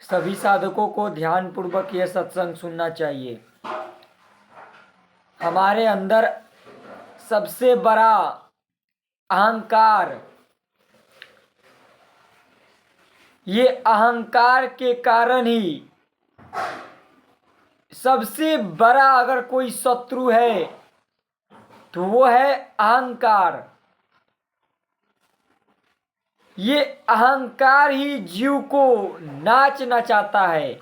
सभी साधकों को ध्यानपूर्वक यह सत्संग सुनना चाहिए। हमारे अंदर सबसे बड़ा अहंकार, ये अहंकार के कारण ही सबसे बड़ा अगर कोई शत्रु है तो वो है अहंकार। ये अहंकार ही जीव को नाच नचाता है।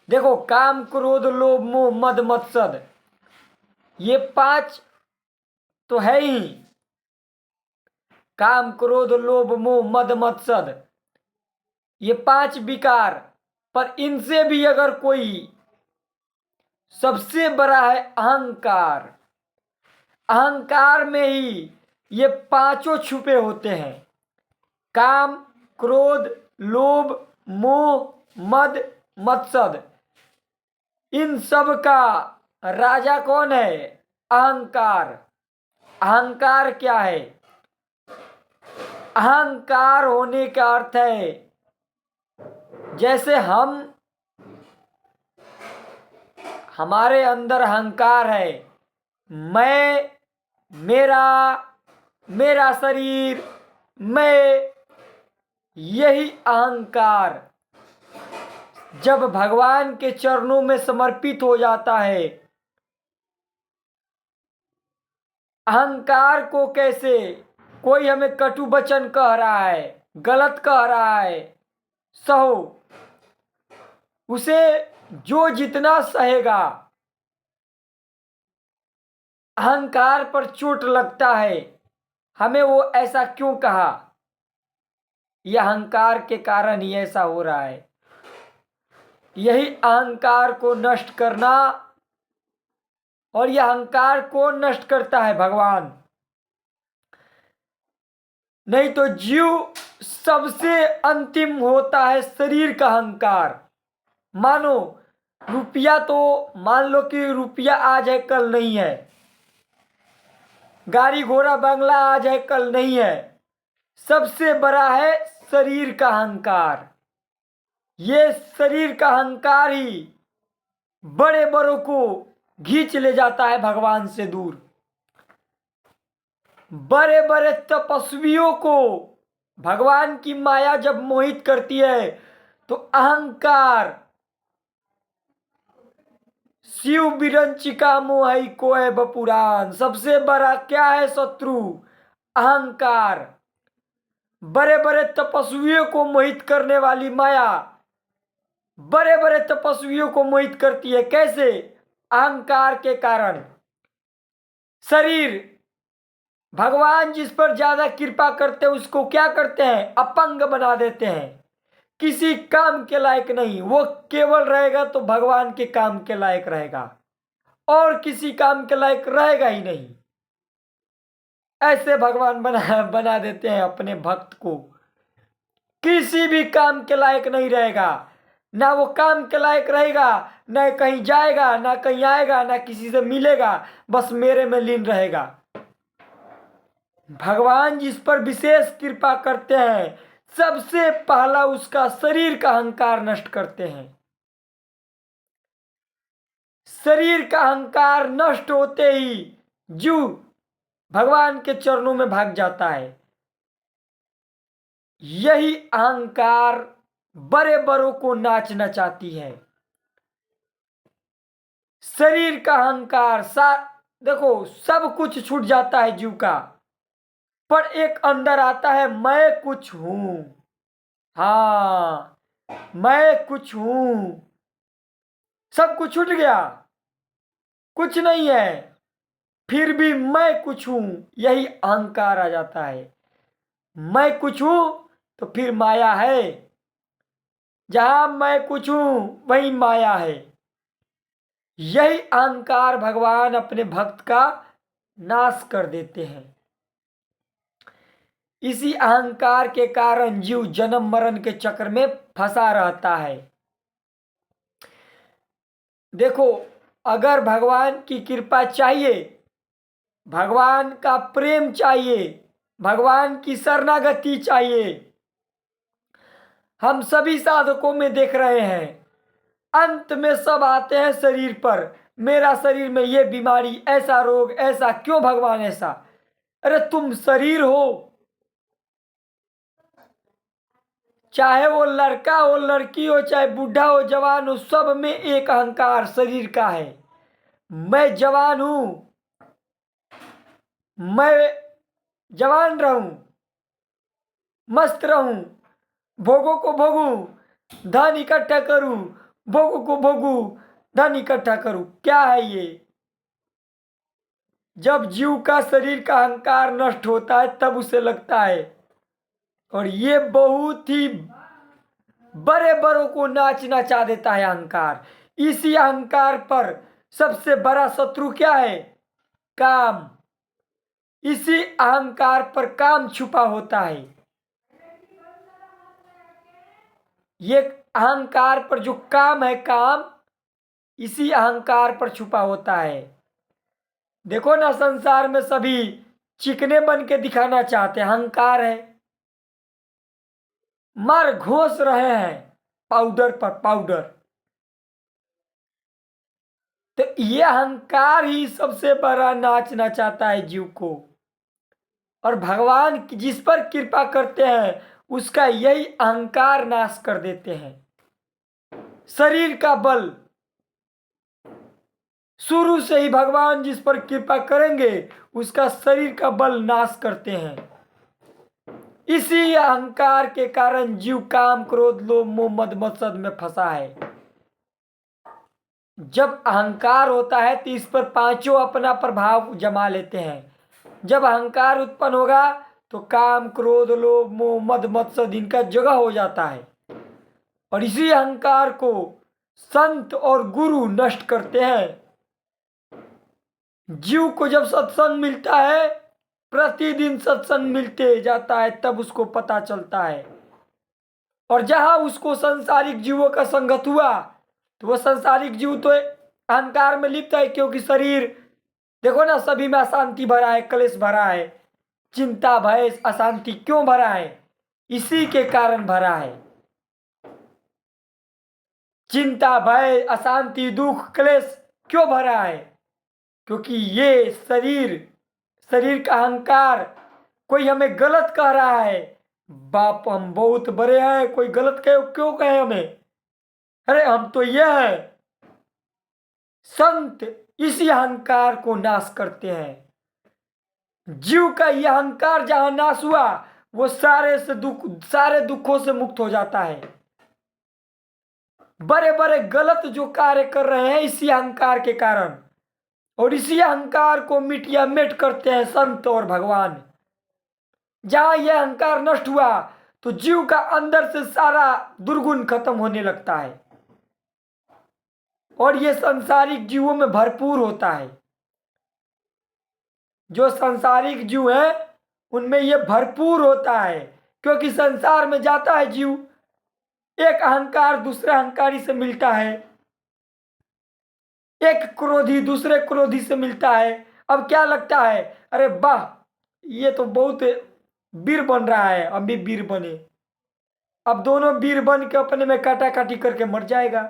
देखो, काम क्रोध लोभ मोह मद मत्सर, ये 5 तो है ही। काम क्रोध लोभ मोह मद मत्सर, ये 5 विकार, पर इनसे भी अगर कोई सबसे बड़ा है अहंकार। अहंकार में ही ये 5 छुपे होते हैं। काम क्रोध लोभ मोह मद मत्सर, इन सब का राजा कौन है? अहंकार। अहंकार क्या है? अहंकार होने का अर्थ है, जैसे हमारे अंदर अहंकार है, मैं, मेरा शरीर, मैं, यही अहंकार जब भगवान के चरणों में समर्पित हो जाता है, अहंकार को कैसे कोई हमें कटु वचन कह रहा है, गलत कह रहा है, सहो, उसे जो जितना सहेगा, अहंकार पर चोट लगता है। हमें वो ऐसा क्यों कहा? यह अहंकार के कारण ही ऐसा हो रहा है। यही अहंकार को नष्ट करना, और यह अहंकार को नष्ट करता है भगवान। नहीं तो जीव सबसे अंतिम होता है शरीर का अहंकार। मानो रुपया, तो मान लो कि रुपया आज है कल नहीं है, गाड़ी घोड़ा बंगला आज है कल नहीं है। सबसे बड़ा है शरीर का अहंकार। ये शरीर का अहंकार ही बड़े बड़ों को खींच ले जाता है भगवान से दूर। बड़े बड़े तपस्वियों को भगवान की माया जब मोहित करती है तो अहंकार, शिव विरंचिका मोहि कोय बपुरान, सबसे बड़ा क्या है शत्रु? अहंकार। बड़े बड़े तपस्वियों को मोहित करने वाली माया बड़े बड़े तपस्वियों को मोहित करती है। कैसे? अहंकार के कारण। शरीर, भगवान जिस पर ज्यादा कृपा करते हैं उसको क्या करते हैं? अपंग बना देते हैं, किसी काम के लायक नहीं। वो केवल रहेगा तो भगवान के काम के लायक रहेगा, और किसी काम के लायक रहेगा ही नहीं। ऐसे भगवान बना देते हैं अपने भक्त को, किसी भी काम के लायक नहीं रहेगा। ना वो काम के लायक रहेगा, ना कहीं जाएगा, ना कहीं आएगा, ना किसी से मिलेगा, बस मेरे में लीन रहेगा। भगवान जिस पर विशेष कृपा करते हैं, सबसे पहला उसका शरीर का अहंकार नष्ट करते हैं। शरीर का अहंकार नष्ट होते ही जीव भगवान के चरणों में भाग जाता है। यही अहंकार बड़े बड़ों को नाच नचाती है। शरीर का अहंकार देखो, सब कुछ छूट जाता है जीव का, पर एक अंदर आता है, मैं कुछ हूं। हाँ, मैं कुछ हूं। सब कुछ छूट गया, कुछ नहीं है, फिर भी मैं कुछ हूं, यही अहंकार आ जाता है। मैं कुछ हूं तो फिर माया है, जहां मैं कुछ हूं वही माया है। यही अहंकार भगवान अपने भक्त का नाश कर देते हैं। इसी अहंकार के कारण जीव जन्म मरण के चक्र में फंसा रहता है। देखो, अगर भगवान की कृपा चाहिए, भगवान का प्रेम चाहिए, भगवान की शरणागति चाहिए, हम सभी साधकों में देख रहे हैं। अंत में सब आते हैं शरीर पर, मेरा शरीर में ये बीमारी, ऐसा रोग, ऐसा क्यों भगवान ऐसा? अरे तुम शरीर हो, चाहे वो लड़का हो, लड़की हो, चाहे बूढ़ा हो, जवान हो, सब में एक अहंकार शरीर का है। मैं जवान हूं, मैं जवान रहूं, मस्त रहूं, भोगों को भोगूं, धन इकट्ठा करूं, भोगों को भोगूं, धन इकट्ठा करूं। क्या है ये? जब जीव का शरीर का अहंकार नष्ट होता है तब उसे लगता है, और ये बहुत ही बड़े बड़ों को नाच नचा देता है अहंकार। इसी अहंकार पर सबसे बड़ा शत्रु क्या है? काम। इसी अहंकार पर काम छुपा होता है। ये अहंकार पर जो काम है, काम इसी अहंकार पर छुपा होता है। देखो ना, संसार में सभी चिकने बन के दिखाना चाहते हैं, अहंकार है। मार घोष रहे हैं पाउडर पर पाउडर। तो ये अहंकार ही सबसे बड़ा नाच नचाता है जीव को। और भगवान जिस पर कृपा करते हैं उसका यही अहंकार नाश कर देते हैं। शरीर का बल, शुरू से ही भगवान जिस पर कृपा करेंगे उसका शरीर का बल नाश करते हैं। इसी अहंकार के कारण जीव काम, क्रोध, लोभ, मोह, मद, मत्सर में फंसा है। जब अहंकार होता है तो इस पर पांचों अपना प्रभाव जमा लेते हैं। जब अहंकार उत्पन्न होगा तो काम, क्रोध, लोभ, मोह, मद, मत्सर इनका जगह हो जाता है। और इसी अहंकार को संत और गुरु नष्ट करते हैं। जीव को जब सत्संग मिलता है, प्रतिदिन सत्संग मिलते जाता है, तब उसको पता चलता है। और जहां उसको सांसारिक जीवों का संगत हुआ तो वह सांसारिक जीव तो अहंकार में लिप्त है, क्योंकि शरीर देखो ना, सभी में अशांति भरा है, क्लेश भरा है, चिंता, भय, अशांति क्यों भरा है? इसी के कारण भरा है। चिंता, भय, अशांति, दुख, क्लेश क्यों भरा है? क्योंकि ये शरीर का अहंकार, कोई हमें गलत कह रहा है, बाप हम बहुत बड़े हैं, कोई गलत कहे क्यों कहे हमें? अरे हम तो ये है। संत इसी अहंकार को नाश करते हैं। जीव का यह अहंकार जहां नाश हुआ वो सारे दुखों से मुक्त हो जाता है। बड़े बड़े गलत जो कार्य कर रहे हैं इसी अहंकार के कारण, और इसी अहंकार को मिटिया मिट करते हैं संत और भगवान। जहां यह अहंकार नष्ट हुआ तो जीव का अंदर से सारा दुर्गुण खत्म होने लगता है, और यह संसारिक जीवों में भरपूर होता है। जो संसारिक जीव है उनमें यह भरपूर होता है, क्योंकि संसार में जाता है जीव, एक अहंकार दूसरे अहंकारी से मिलता है, एक क्रोधी दूसरे क्रोधी से मिलता है। अब क्या लगता है, अरे वाह ये तो बहुत वीर बन रहा है, हम भी वीर बने। अब दोनों वीर बन के अपने में काटाकाटी करके मर जाएगा।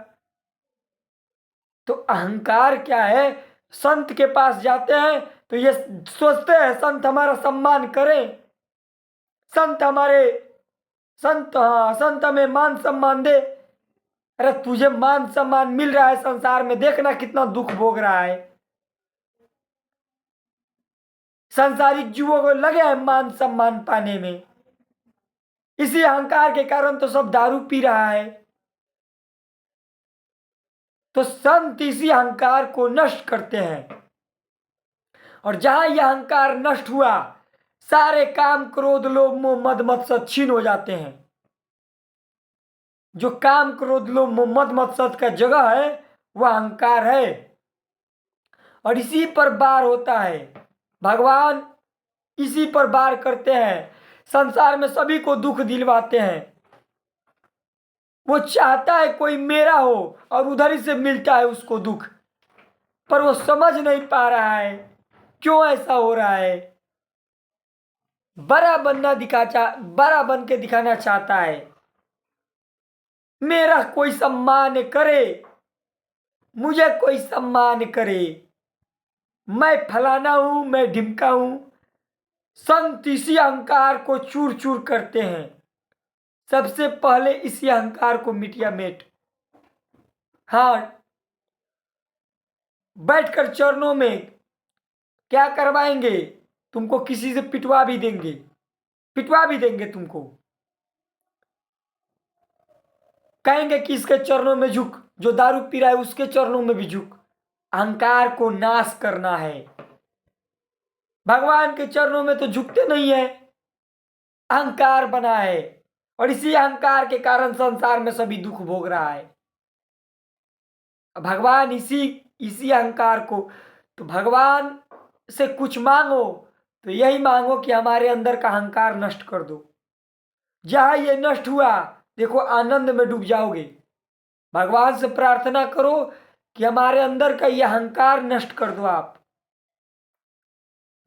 तो अहंकार क्या है? संत के पास जाते हैं तो ये सोचते हैं संत हमारा सम्मान करें, संत हमारे संत हमें मान सम्मान दे। अरे तुझे मान सम्मान मिल रहा है संसार में, देखना कितना दुख भोग रहा है। सांसारिक जीवों को लगे हैं मान सम्मान पाने में, इसी अहंकार के कारण तो सब दारू पी रहा है। तो संत इसी अहंकार को नष्ट करते हैं, और जहां यह अहंकार नष्ट हुआ सारे काम, क्रोध, लोभ, मोह, मद, मत्सर छीन हो जाते हैं। जो काम, क्रोध, लोभ, मोह, मद, मत्सर का जगह है वह अहंकार है, और इसी पर वार होता है। भगवान इसी पर वार करते हैं, संसार में सभी को दुख दिलवाते हैं। वो चाहता है कोई मेरा हो और उधर ही से मिलता है उसको दुख, पर वो समझ नहीं पा रहा है क्यों ऐसा हो रहा है। बड़ा बन के दिखाना चाहता है, मेरा कोई सम्मान करे, मुझे कोई सम्मान करे, मैं फलाना हूं, मैं ढिमका हूं। संत इसी अहंकार को चूर चूर करते हैं। सबसे पहले इसी अहंकार को मिटिया मेट। हाँ, बैठकर चरणों में क्या करवाएंगे? तुमको किसी से पिटवा भी देंगे, पिटवा भी देंगे तुमको। कहेंगे कि इसके चरणों में झुक, जो दारू पी रहा है उसके चरणों में भी झुक। अहंकार को नाश करना है। भगवान के चरणों में तो झुकते नहीं है, अहंकार बना है, और इसी अहंकार के कारण संसार में सभी दुख भोग रहा है। भगवान इसी इसी अहंकार को, तो भगवान से कुछ मांगो तो यही मांगो कि हमारे अंदर का अहंकार नष्ट कर दो। जहां ये नष्ट हुआ, देखो आनंद में डूब जाओगे। भगवान से प्रार्थना करो कि हमारे अंदर का ये अहंकार नष्ट कर दो आप।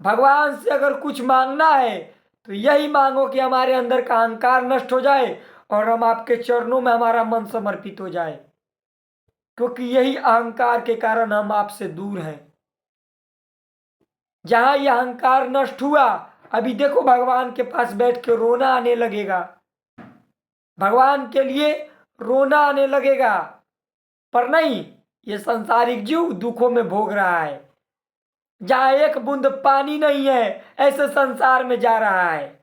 भगवान से अगर कुछ मांगना है तो यही मांगो कि हमारे अंदर का अहंकार नष्ट हो जाए और हम आपके चरणों में हमारा मन समर्पित हो जाए, क्योंकि यही अहंकार के कारण हम आपसे दूर हैं। जहां यह अहंकार नष्ट हुआ, अभी देखो भगवान के पास बैठ के रोना आने लगेगा, भगवान के लिए रोना आने लगेगा। पर नहीं, ये संसारिक जीव दुखों में भोग रहा है। जहां एक बूंद पानी नहीं है, ऐसे संसार में जा रहा है।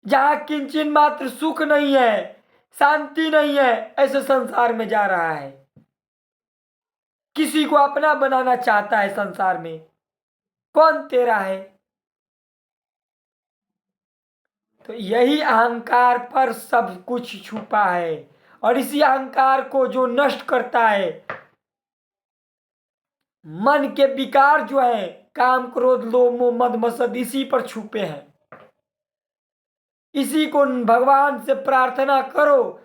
जहां किंचन मात्र सुख नहीं है, शांति नहीं है, ऐसे संसार में जा रहा है। किसी को अपना बनाना चाहता है संसार में। कौन तेरा है? तो यही अहंकार पर सब कुछ छुपा है, और इसी अहंकार को जो नष्ट करता है, मन के विकार जो है, काम क्रोध लोभ मोह मद मत्सर, इसी पर छुपे हैं। इसी को भगवान से प्रार्थना करो।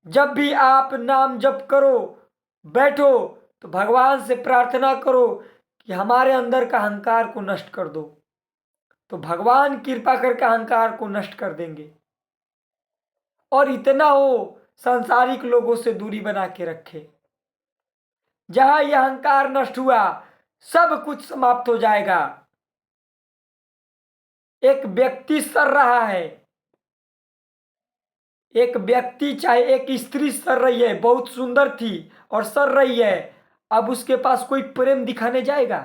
जब भी आप नाम जप करो, बैठो, तो भगवान से प्रार्थना करो कि हमारे अंदर का अहंकार को नष्ट कर दो। तो भगवान कृपा करके अहंकार को नष्ट कर देंगे, और इतना हो सांसारिक लोगों से दूरी बना के रखे। जहां यह अहंकार नष्ट हुआ, सब कुछ समाप्त हो जाएगा। एक व्यक्ति सर रहा है, एक व्यक्ति, चाहे एक स्त्री सर रही है, बहुत सुंदर थी और सर रही है, अब उसके पास कोई प्रेम दिखाने जाएगा?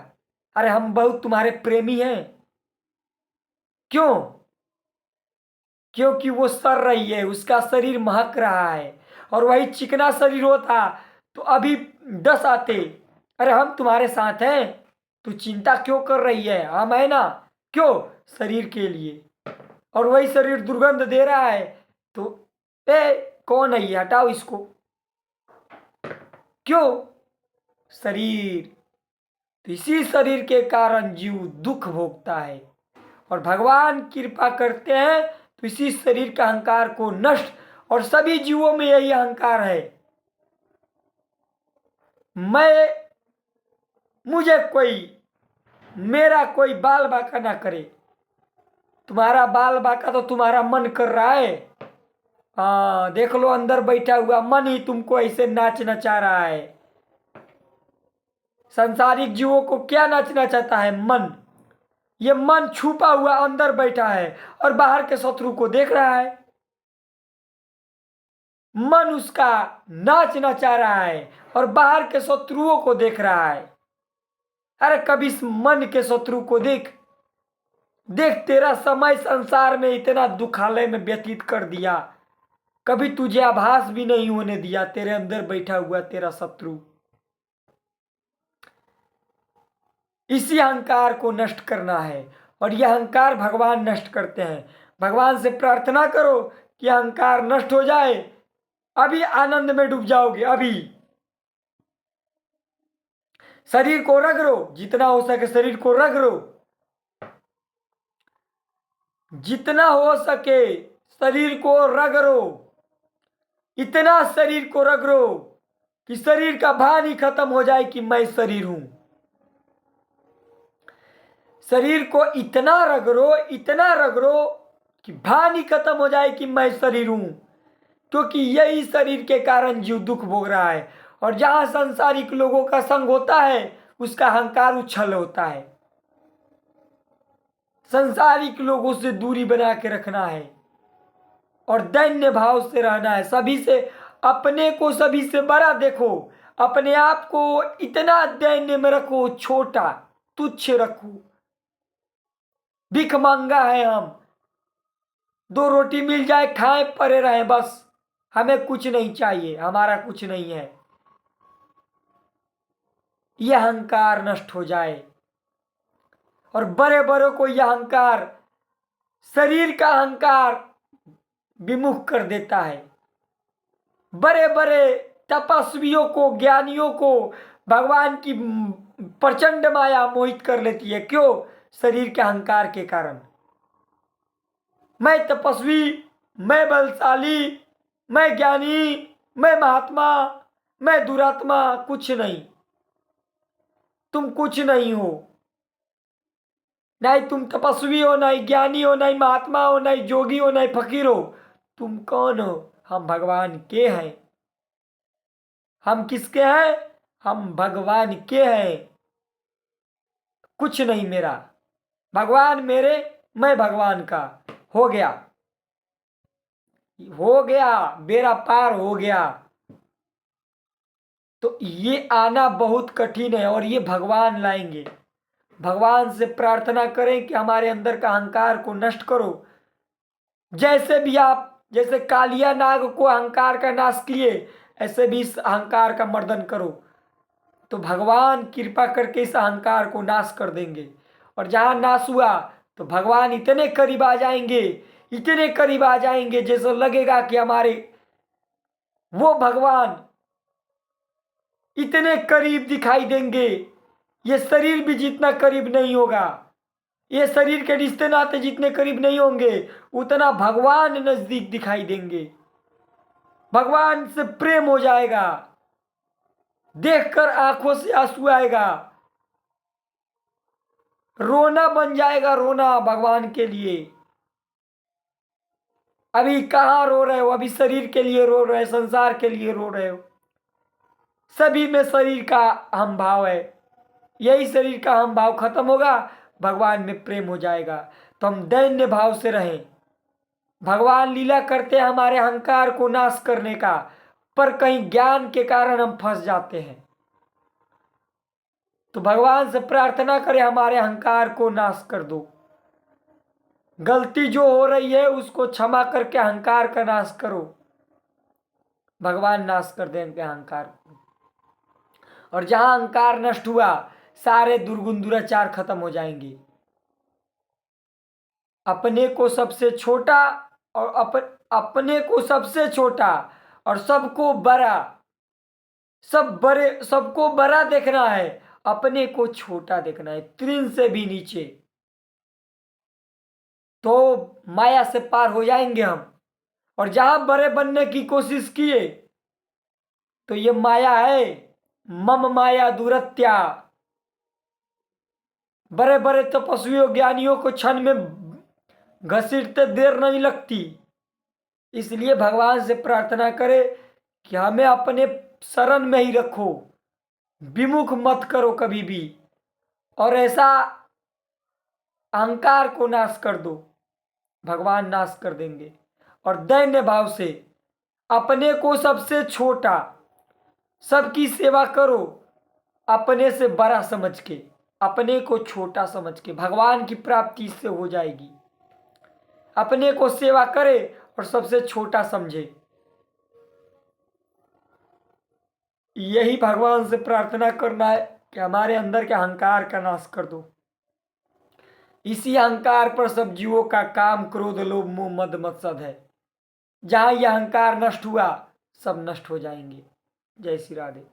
अरे हम बहुत तुम्हारे प्रेमी हैं। क्यों? क्योंकि वो सर रही है, उसका शरीर महक रहा है। और वही चिकना शरीर होता तो अभी 10 आते, अरे हम तुम्हारे साथ हैं, तू चिंता क्यों कर रही है, हम है ना। क्यों? शरीर के लिए। और वही शरीर दुर्गंध दे रहा है तो कौन है ये, हटाओ इसको। क्यों? शरीर। तो इसी शरीर के कारण जीव दुख भोगता है, और भगवान कृपा करते हैं तो इसी शरीर का अहंकार को नष्ट, और सभी जीवों में यही अहंकार है। मेरा कोई बाल बाका ना करे। तुम्हारा बाल बाका तो तुम्हारा मन कर रहा है। हाँ, देख लो, अंदर बैठा हुआ मन ही तुमको ऐसे नाच नचा रहा है। संसारिक जीवों को क्या नाचना चाहता है? मन। ये मन छुपा हुआ अंदर बैठा है और बाहर के शत्रु को देख रहा है। मन उसका नाच नचा रहा है और बाहर के शत्रुओं को देख रहा है। अरे कभी इस मन के शत्रु को देख। देख, तेरा समय संसार में इतना दुखालय में व्यतीत कर दिया, कभी तुझे आभास भी नहीं होने दिया तेरे अंदर बैठा हुआ तेरा शत्रु। इसी अहंकार को नष्ट करना है, और यह अहंकार भगवान नष्ट करते हैं। भगवान से प्रार्थना करो कि अहंकार नष्ट हो जाए, अभी आनंद में डूब जाओगे। अभी शरीर को रगड़ो, जितना हो सके शरीर को रगड़ो, जितना हो सके शरीर को रगड़ो। इतना शरीर को रगड़ो कि शरीर का भान ही खत्म हो जाए कि मैं शरीर हूं। शरीर को इतना रगड़ो, इतना रगड़ो कि भान खत्म हो जाए कि मैं शरीर हूं, क्योंकि यही शरीर के कारण जीव दुख भोग रहा है। और जहां सांसारिक लोगों का संग होता है उसका अहंकार उछल होता है। सांसारिक लोगों से दूरी बना के रखना है और दैन्य भाव से रहना है। सभी से अपने को सभी से बड़ा देखो, अपने आप को इतना दैन्य में रखो, छोटा तुच्छ रखो। भिख मांगा है हम, 2 रोटी मिल जाए खाएं परे रहें, बस हमें कुछ नहीं चाहिए, हमारा कुछ नहीं है। यह अहंकार नष्ट हो जाए और बड़े बड़ों को यह अहंकार, शरीर का अहंकार विमुख कर देता है। बड़े बड़े तपस्वियों को, ज्ञानियों को भगवान की प्रचंड माया मोहित कर लेती है। क्यों? शरीर के अहंकार के कारण। मैं तपस्वी, मैं बलशाली, मैं ज्ञानी, मैं महात्मा, मैं दुरात्मा, कुछ नहीं। तुम कुछ नहीं हो। नहीं तुम तपस्वी हो, नहीं ज्ञानी हो, नहीं महात्मा हो, नहीं जोगी हो, नहीं फकीर हो। तुम कौन हो? हम भगवान के हैं। हम किसके हैं? हम भगवान के हैं। कुछ नहीं मेरा, भगवान मेरे, मैं भगवान का। हो गया, हो गया, बेड़ा पार हो गया। तो ये आना बहुत कठिन है और ये भगवान लाएंगे। भगवान से प्रार्थना करें कि हमारे अंदर का अहंकार को नष्ट करो। जैसे भी आप, जैसे कालिया नाग को अहंकार का नाश किए, ऐसे भी इस अहंकार का मर्दन करो, तो भगवान कृपा करके इस अहंकार को नाश कर देंगे। और जहां नाश हुआ तो भगवान इतने करीब आ जाएंगे, इतने करीब आ जाएंगे, जैसे लगेगा कि हमारे वो भगवान इतने करीब दिखाई देंगे। ये शरीर भी जितना करीब नहीं होगा, ये शरीर के रिश्ते नाते जितने करीब नहीं होंगे, उतना भगवान नजदीक दिखाई देंगे। भगवान से प्रेम हो जाएगा, देखकर आंखों से आंसू आएगा, रोना बन जाएगा, रोना भगवान के लिए। अभी कहाँ रो रहे हो? अभी शरीर के लिए रो रहे हो, संसार के लिए रो रहे हो। सभी में शरीर का अहम भाव है। यही शरीर का अहम भाव खत्म होगा, भगवान में प्रेम हो जाएगा। तो हम दैन्य भाव से रहें। भगवान लीला करते हैं हमारे अहंकार को नाश करने का, पर कहीं ज्ञान के कारण हम फंस जाते हैं। तो भगवान से प्रार्थना करें हमारे अहंकार को नाश कर दो। गलती जो हो रही है उसको क्षमा करके अहंकार का नाश करो। भगवान नाश कर देंगे अहंकार को। और जहां अहंकार नष्ट हुआ, सारे दुर्गुण दुराचार खत्म हो जाएंगे। अपने को सबसे छोटा और अपने को सबसे छोटा और सबको बड़ा, सबको बड़ा देखना है, अपने को छोटा देखना है, तृण से भी नीचे। तो माया से पार हो जाएंगे हम। और जहां बड़े बनने की कोशिश किए तो ये माया है, मम माया दुरत्या। बड़े बड़े तपस्वियों ज्ञानियों को क्षण में घसीटते देर नहीं लगती। इसलिए भगवान से प्रार्थना करे कि हमें अपने शरण में ही रखो, विमुख मत करो कभी भी। और ऐसा अहंकार को नाश कर दो, भगवान नाश कर देंगे। और दैन्य भाव से अपने को सबसे छोटा, सबकी सेवा करो, अपने से बड़ा समझ के, अपने को छोटा समझ के भगवान की प्राप्ति इससे हो जाएगी। अपने को सेवा करे और सबसे छोटा समझे। यही भगवान से प्रार्थना करना है कि हमारे अंदर के अहंकार का नाश कर दो। इसी अहंकार पर सब जीवों का काम, क्रोध, लोभ, मोह, मद, मत्सर है। जहां यह अहंकार नष्ट हुआ, सब नष्ट हो जाएंगे। जय श्री राधे।